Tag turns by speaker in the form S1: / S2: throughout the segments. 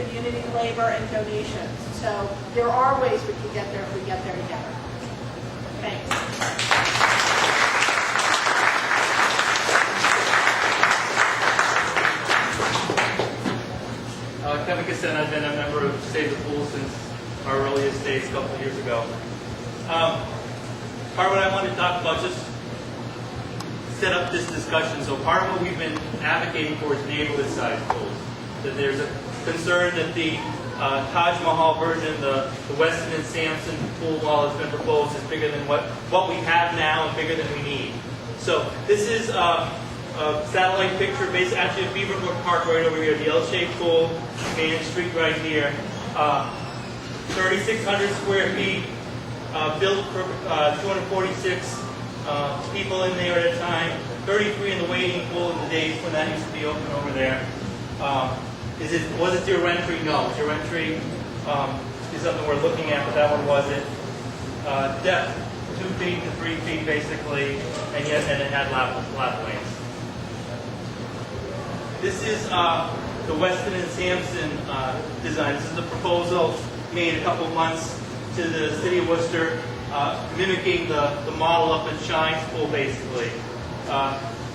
S1: community labor, and donations. So there are ways we can get there if we get there together. Thanks.
S2: Ksen, I've been a member of Save the Pool since our earliest days a couple of years ago. Part of what I wanted to talk about, just set up this discussion. So part of what we've been advocating for is neighborhood-sized pools. That there's a concern that the Taj Mahal version, the Weston and Sampson pool wall that's been proposed is bigger than what we have now and bigger than we need. So this is a satellite picture based actually at Beaverbrook Park right over here, the L-shaped pool, Main Street right here. 3,600 square feet, built for 246 people in there at a time, 33 in the waiting pool in the days when that used to be open over there. Was it zero entry? No, zero entry is something we're looking at, but that one wasn't. Depth, 2 feet to 3 feet basically, and yes, and it had lap lanes. This is the Weston and Sampson design. This is the proposal made a couple months to the city of Worcester, mimicking the model up in Shine's pool basically.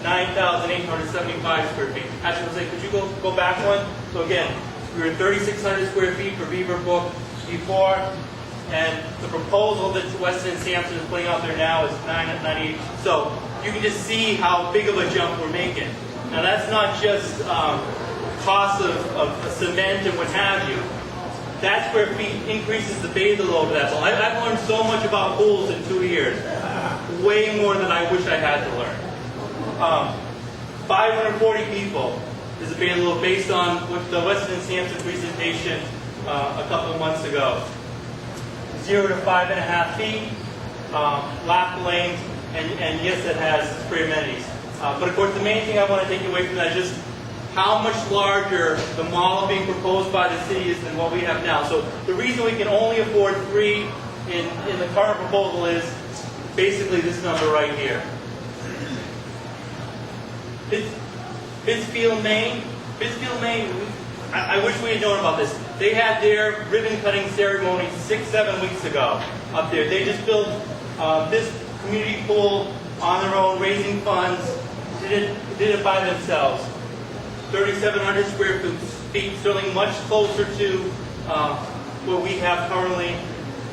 S2: 9,875 square feet. Actually, I was like, could you go back one? So again, we were 3,600 square feet for Beaverbrook before, and the proposal that Weston and Sampson is putting out there now is 998. So you can just see how big of a jump we're making. Now that's not just cost of cement and what have you. That square feet increases the bather load of that. So I've learned so much about pools in 2 years. Way more than I wish I had to learn. 540 people is the bather load based on what the Weston and Sampson presentation a couple of months ago. 0 to 5.5 feet, lap lanes, and yes, it has spray amenities. But of course, the main thing I want to take away from that is just how much larger the model being proposed by the city is than what we have now. So the reason we can only afford 3 in the current proposal is basically this number right here. Pittsfield, Maine. I wish we had known about this. They had their ribbon cutting ceremony 6-7 weeks ago up there. They just built this community pool on their own, raising funds. Did it by themselves. 3,700 square feet, certainly much closer to what we have currently.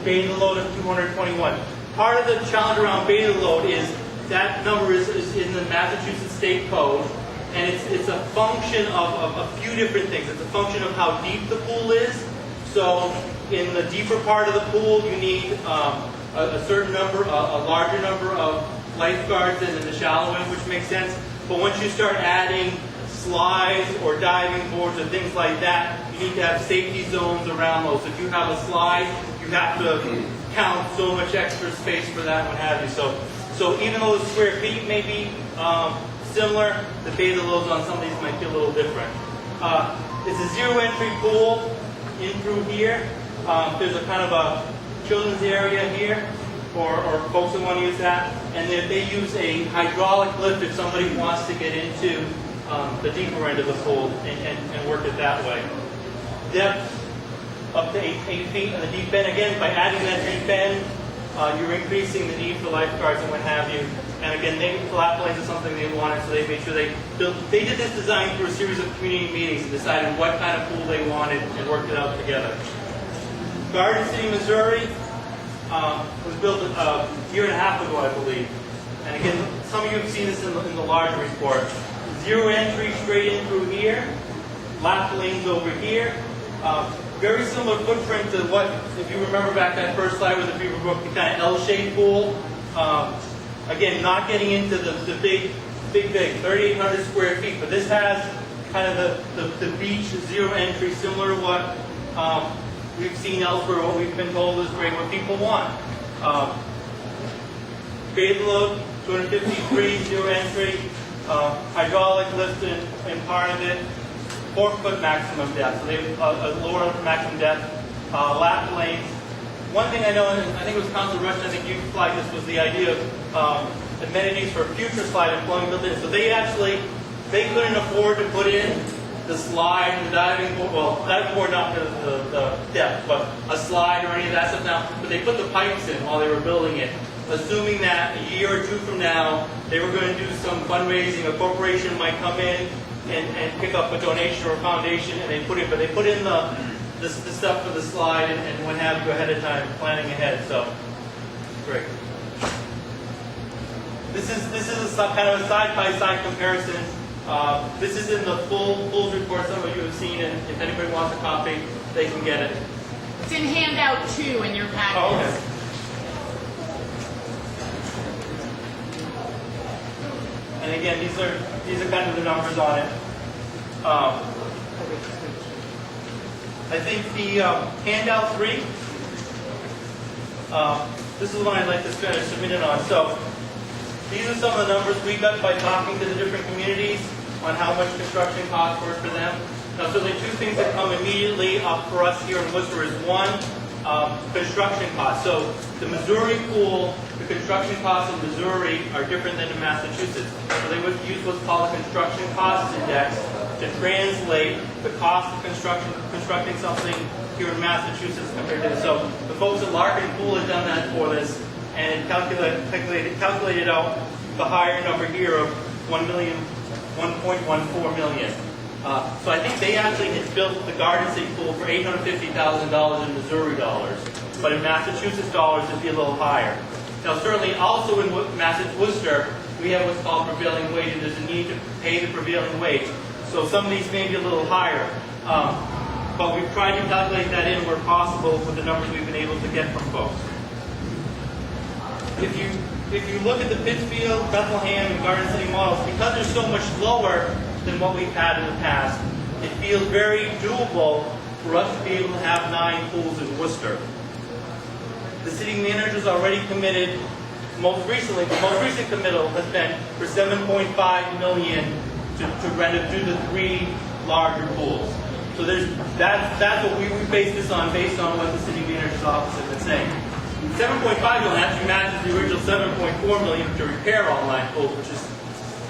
S2: Bather load of 221. Part of the challenge around bather load is that number is in the Massachusetts State Code, and it's a function of a few different things. It's a function of how deep the pool is. So in the deeper part of the pool, you need a certain number, a larger number of lifeguards than in the shallow end, which makes sense. But once you start adding slides or diving boards or things like that, you need to have safety zones around those. If you have a slide, you have to count so much extra space for that and what have you. So even though the square feet may be similar, the bather loads on some of these might be a little different. It's a zero entry pool in through here. There's a kind of a children's area here, or folks that want to use that. And they use a hydraulic lift if somebody wants to get into the deeper end of the pool and work it that way. Depth up to 8 feet in the deep end. Again, by adding that deep end, you're increasing the need for lifeguards and what have you. And again, lap lanes is something they wanted, so they made sure they did this design through a series of community meetings and decided what kind of pool they wanted and worked it out together. Garden City, Missouri was built a year and a half ago, I believe. And again, some of you have seen this in the larger report. Zero entry straight in through here, lap lanes over here. Very similar footprint to what, if you remember back that first slide with the Beaverbrook, the kind of L-shaped pool. Again, not getting into the big, 3,800 square feet, but this has kind of the beach zero entry, similar to what we've seen elsewhere, what we've been told is great, what people want. Bather load, 253, zero entry, hydraulic lift in part of it, 4-foot maximum depth, so they have a lower maximum depth, lap lanes. One thing I know, and I think it was Council Rush, I think you flagged this, was the idea of amenities for future slide and flowing built in. So they couldn't afford to put in the slide, the diving board, well, diving board not the depth, but a slide or any of that stuff now. But they put the pipes in while they were building it, assuming that a year or two from now, they were going to do some fundraising. A corporation might come in and pick up a donation or a foundation, and they put in the stuff for the slide and what have you ahead of time, planning ahead. So, great. This is a kind of a side-by-side comparison. This is in the full Pools report. Some of you have seen it. If anybody wants a copy, they can get it.
S3: It's in handout 2 in your packet.
S2: Oh, okay. And again, these are kind of the numbers on it. I think the handout 3. This is the one I'd like to spend a minute on. So these are some of the numbers we got by talking to the different communities on how much construction costs were for them. Now, so the two things that come immediately up for us here in Worcester is one, construction costs. So the Missouri pool, the construction costs in Missouri are different than in Massachusetts. So they would use what's called a construction cost index to translate the cost of constructing something here in Massachusetts compared to this. So the folks at Larkin Pool had done that for this, and it calculated out the higher number here of 1.14 million. So I think they actually had built the Garden City pool for $850,000 in Missouri dollars, but in Massachusetts dollars it'd be a little higher. Now certainly also in Worcester, we have what's called prevailing wage, and there's a need to pay the prevailing wage. So some of these may be a little higher, but we've tried to calculate that in where possible with the numbers we've been able to get from folks. If you look at the Pittsfield, Bethlehem, and Garden City models, because they're so much lower than what we've had in the past, it feels very doable for us to be able to have 9 pools in Worcester. The city manager's already committed, the most recent committal has been for $7.5 million to do the 3 larger pools. So that's what we base this on, based on what the city manager's office has been saying. 7.5 million actually matches the original 7.4 million to repair all 9 pools, which is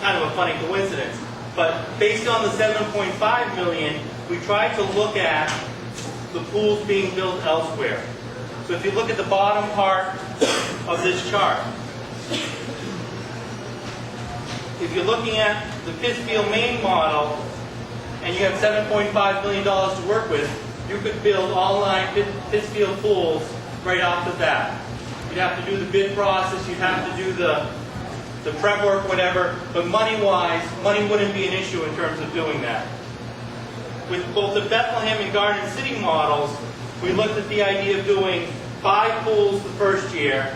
S2: kind of a funny coincidence. But based on the 7.5 million, we tried to look at the pools being built elsewhere. So if you look at the bottom part of this chart, if you're looking at the Pittsfield main model, and you have $7.5 million to work with, you could build all 9 Pittsfield pools right off the bat. You'd have to do the bid process, you'd have to do the prep work, whatever, but money-wise, money wouldn't be an issue in terms of doing that. With both the Bethlehem and Garden City models, we looked at the idea of doing 5 pools the first year,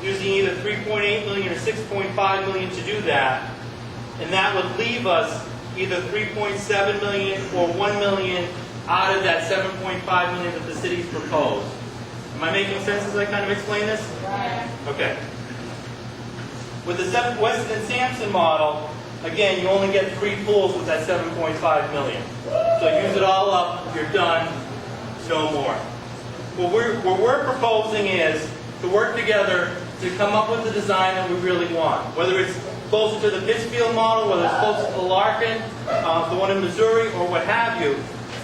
S2: using either 3.8 million or 6.5 million to do that, and that would leave us either 3.7 million or 1 million out of that 7.5 million that the city's proposed. Am I making sense as I kind of explain this?
S3: Right.
S2: Okay. With the Weston and Sampson model, again, you only get 3 pools with that 7.5 million. So use it all up, you're done, no more. What we're proposing is to work together to come up with the design that we really want. Whether it's closer to the Pittsfield model, whether it's closer to the Larkin, the one in Missouri, or what have you.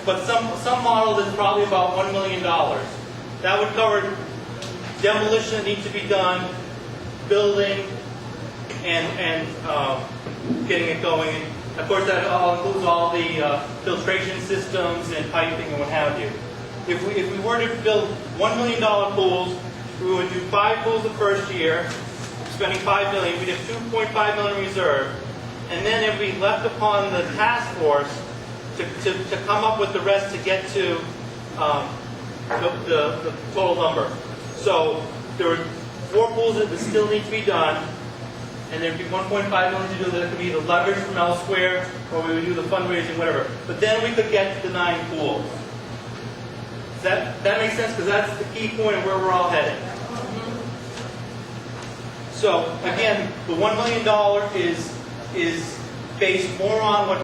S2: But some model that's probably about $1 million. That would cover demolition that needs to be done, building, and getting it going. Of course, that all includes all the filtration systems and piping and what have you. If we were to build $1 million pools, we would do 5 pools the first year, spending $5 million. We'd have $2.5 million reserved, and then it would be left upon the task force to come up with the rest to get to the total number. So there are 4 pools that still need to be done, and there'd be 1.5 million to do that. It could be the leverage from elsewhere, or we would do the fundraising, whatever. But then we could get to the 9 pools. Does that make sense? Because that's the key point of where we're all heading. So again, the $1 million is based more on what